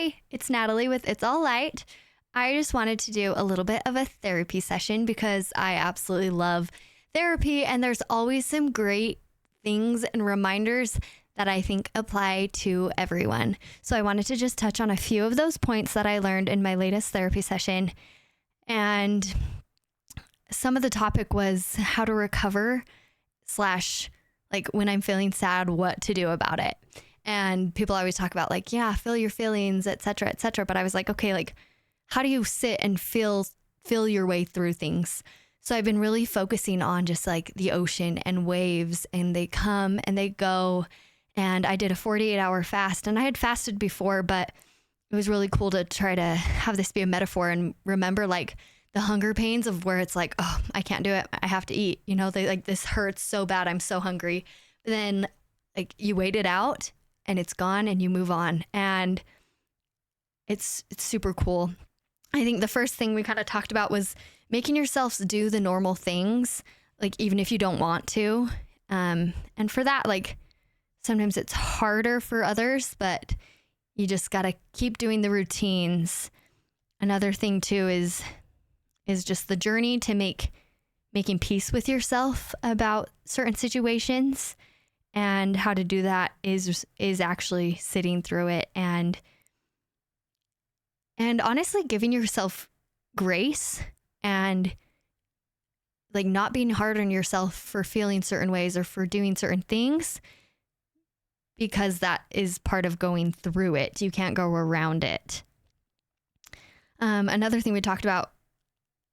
Hi, it's Natalie with It's All Light. I just wanted to do a little bit of a therapy session because I absolutely love therapy, and there's always some great things and reminders that I think apply to everyone. So I wanted to just touch on a few of those points that I learned in my latest therapy session. And some of the topic was how to recover slash like when I'm feeling sad, what to do about it. And people always talk about like, yeah, feel your feelings, et cetera, et cetera. But I was like, okay, like how do you sit and feel your way through things? So I've been really focusing on just like the ocean and waves, and they come and they go. And I did a 48-hour fast, and I had fasted before, but it was really cool to try to have this be a metaphor and remember like the hunger pains of where it's like, oh, I can't do it. I have to eat. You know, they like, this hurts so bad. I'm so hungry. But then like you wait it out and it's gone and you move on. And it's super cool. I think the first thing we kind of talked about was making yourselves do the normal things, like even if you don't want to. And for that, like sometimes it's harder for others, but you just got to keep doing the routines. Another thing too is just the journey to making peace with yourself about certain situations, and how to do that is actually sitting through it and honestly giving yourself grace and like not being hard on yourself for feeling certain ways or for doing certain things, because that is part of going through it. You can't go around it. Another thing we talked about,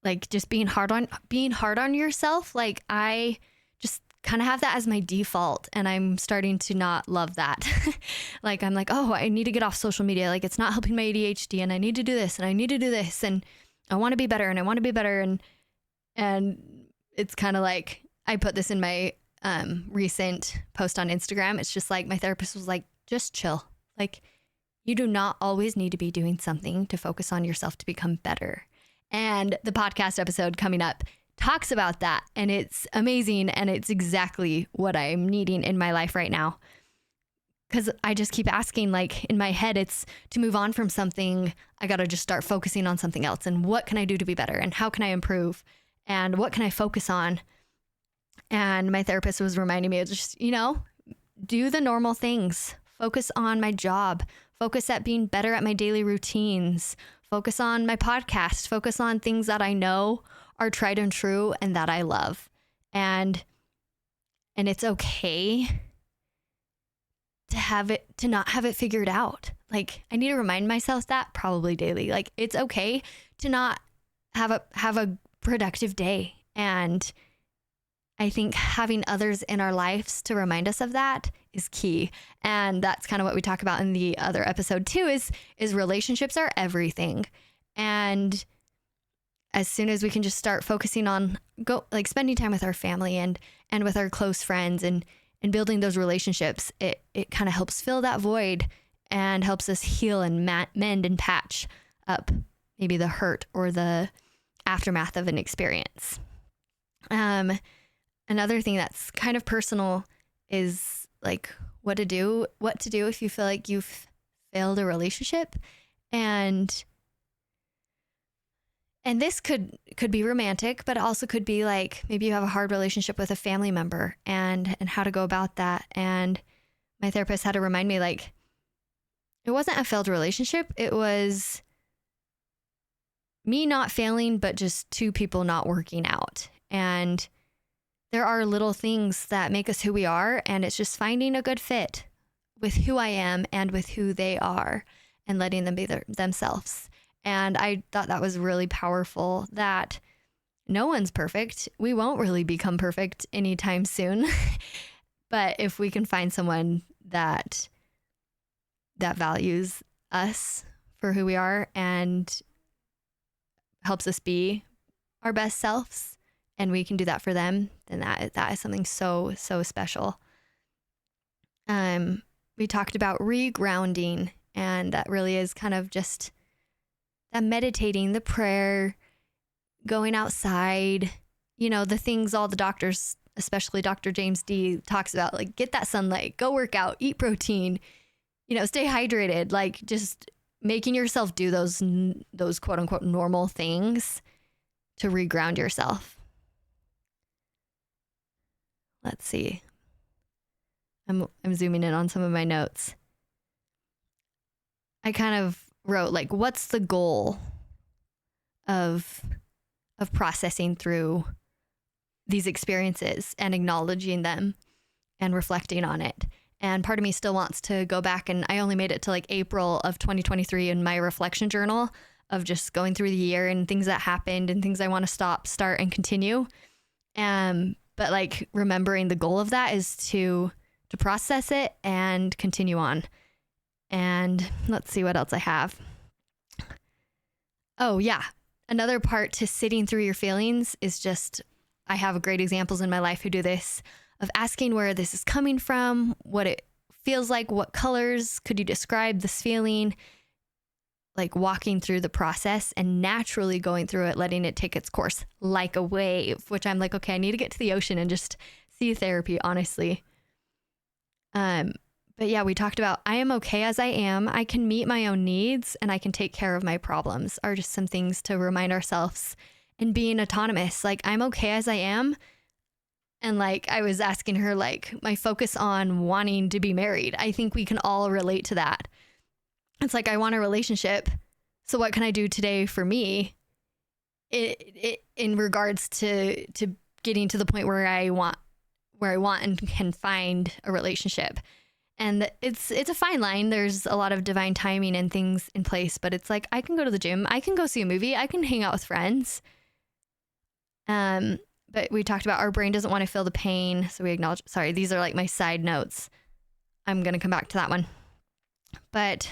like just being hard on yourself. Like I just kind of have that as my default, and I'm starting to not love that. Like I'm like, oh, I need to get off social media. Like it's not helping my ADHD, and I need to do this and I need to do this, and I want to be better and I want to be better. And it's kind of like, I put this in my recent post on Instagram. It's just like, my therapist was like, just chill. Like you do not always need to be doing something to focus on yourself to become better. And the podcast episode coming up talks about that. And it's amazing. And it's exactly what I'm needing in my life right now. Because I just keep asking, like in my head, it's to move on from something. I got to just start focusing on something else. And what can I do to be better? And how can I improve? And what can I focus on? And my therapist was reminding me of just, do the normal things. Focus on my job. Focus at being better at my daily routines. Focus on my podcast. Focus on things that I know are tried and true and that I love. And it's okay to not have it figured out. Like I need to remind myself that probably daily. Like it's okay to not have a productive day. And I think having others in our lives to remind us of that is key. And that's kind of what we talk about in the other episode too, is relationships are everything. And as soon as we can just start focusing on spending time with our family and with our close friends and building those relationships, it kind of helps fill that void and helps us heal and mend and patch up maybe the hurt or the aftermath of an experience. Another thing that's kind of personal is like what to do if you feel like you've failed a relationship. And this could be romantic, but it also could be like maybe you have a hard relationship with a family member and how to go about that. And my therapist had to remind me, like, it wasn't a failed relationship. It was me not failing, but just two people not working out. And there are little things that make us who we are, and it's just finding a good fit with who I am and with who they are and letting them be themselves. And I thought that was really powerful, that no one's perfect. We won't really become perfect anytime soon. But if we can find someone that values us for who we are and helps us be our best selves, and we can do that for them, then that is something so, so special. We talked about regrounding, and that really is kind of just that meditating, the prayer, going outside, the things all the doctors, especially Dr. James D, talks about, like get that sunlight, go work out, eat protein, stay hydrated, like just making yourself do those quote unquote normal things to reground yourself. Let's see. I'm zooming in on some of my notes. I kind of wrote like, what's the goal of processing through these experiences and acknowledging them and reflecting on it. And part of me still wants to go back, and I only made it to like April of 2023 in my reflection journal of just going through the year and things that happened and things I want to stop, start, and continue. But like remembering the goal of that is to process it and continue on. And let's see what else I have. Oh yeah. Another part to sitting through your feelings is just, I have great examples in my life who do this, of asking where this is coming from, what it feels like, what colors could you describe this feeling, like walking through the process and naturally going through it, letting it take its course like a wave, which I'm like, okay, I need to get to the ocean and just see therapy, honestly. But yeah, we talked about I am okay as I am. I can meet my own needs and I can take care of my problems are just some things to remind ourselves, and being autonomous. Like, I'm okay as I am. And like, I was asking her, like, my focus on wanting to be married. I think we can all relate to that. It's like, I want a relationship. So what can I do today for me in regards to getting to the point where I want and can find a relationship? And it's a fine line. There's a lot of divine timing and things in place, but it's like, I can go to the gym, I can go see a movie, I can hang out with friends. But we talked about our brain doesn't want to feel the pain. So we acknowledge, sorry, these are like my side notes. I'm going to come back to that one. But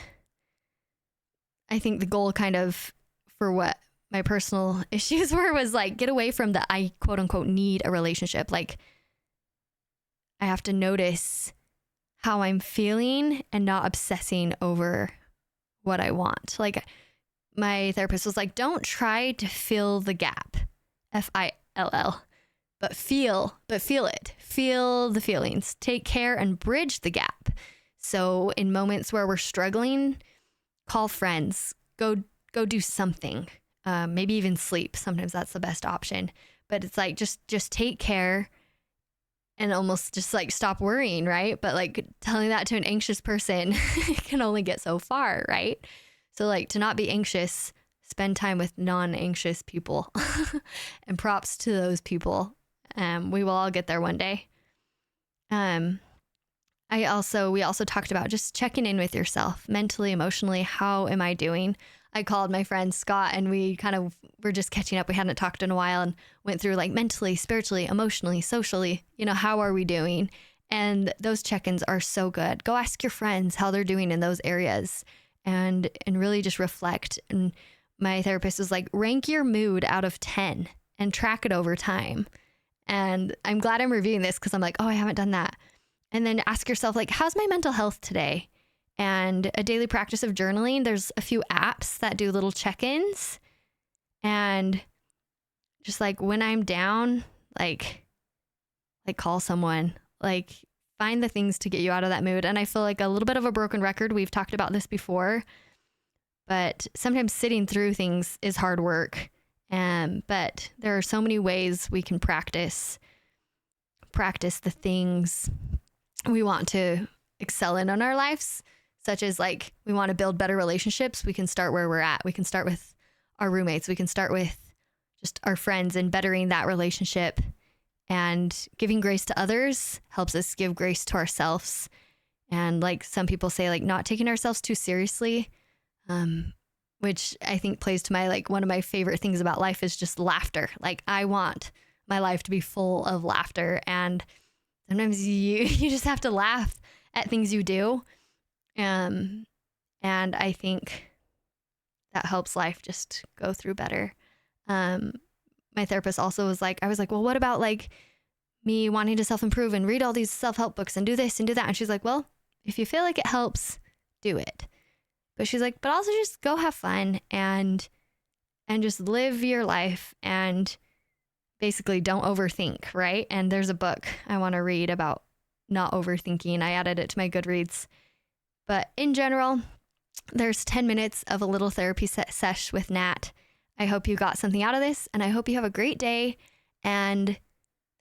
I think the goal kind of for what my personal issues were was like, get away from the I quote unquote need a relationship. Like, I have to notice how I'm feeling and not obsessing over what I want. Like, my therapist was like, don't try to fill the gap, FILL, but feel it. Feel the feelings. Take care and bridge the gap. So in moments where we're struggling, call friends, go do something, maybe even sleep. Sometimes that's the best option. But it's like, just take care and almost just like stop worrying, right? But like telling that to an anxious person can only get so far, right? So like, to not be anxious, spend time with non-anxious people. And props to those people. We will all get there one day. We also talked about just checking in with yourself mentally, emotionally. How am I doing? I called my friend Scott and we kind of were just catching up. We hadn't talked in a while and went through like mentally, spiritually, emotionally, socially, how are we doing? And those check-ins are so good. Go ask your friends how they're doing in those areas and really just reflect. And my therapist was like, rank your mood out of 10 and track it over time. And I'm glad I'm reviewing this because I'm like, oh, I haven't done that. And then ask yourself, like, how's my mental health today? And a daily practice of journaling. There's a few apps that do little check-ins. And just like when I'm down, like call someone, like find the things to get you out of that mood. And I feel like a little bit of a broken record. We've talked about this before, but sometimes sitting through things is hard work. But there are so many ways we can practice the things we want to excel in our lives, such as like, we want to build better relationships. We can start where we're at. We can start with our roommates. We can start with just our friends and bettering that relationship, and giving grace to others helps us give grace to ourselves. And like some people say, like not taking ourselves too seriously, which I think plays to my, like one of my favorite things about life is just laughter. Like I want my life to be full of laughter, and sometimes you just have to laugh at things you do. And I think that helps life just go through better. My therapist also was like, I was like, well, what about like me wanting to self-improve and read all these self-help books and do this and do that? And she's like, well, if you feel like it helps, do it. But she's like, but also just go have fun and just live your life and basically don't overthink, right? And there's a book I want to read about not overthinking. I added it to my Goodreads. But in general, there's 10 minutes of a little therapy sesh with Nat. I hope you got something out of this, and I hope you have a great day and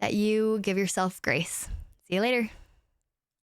that you give yourself grace. See you later.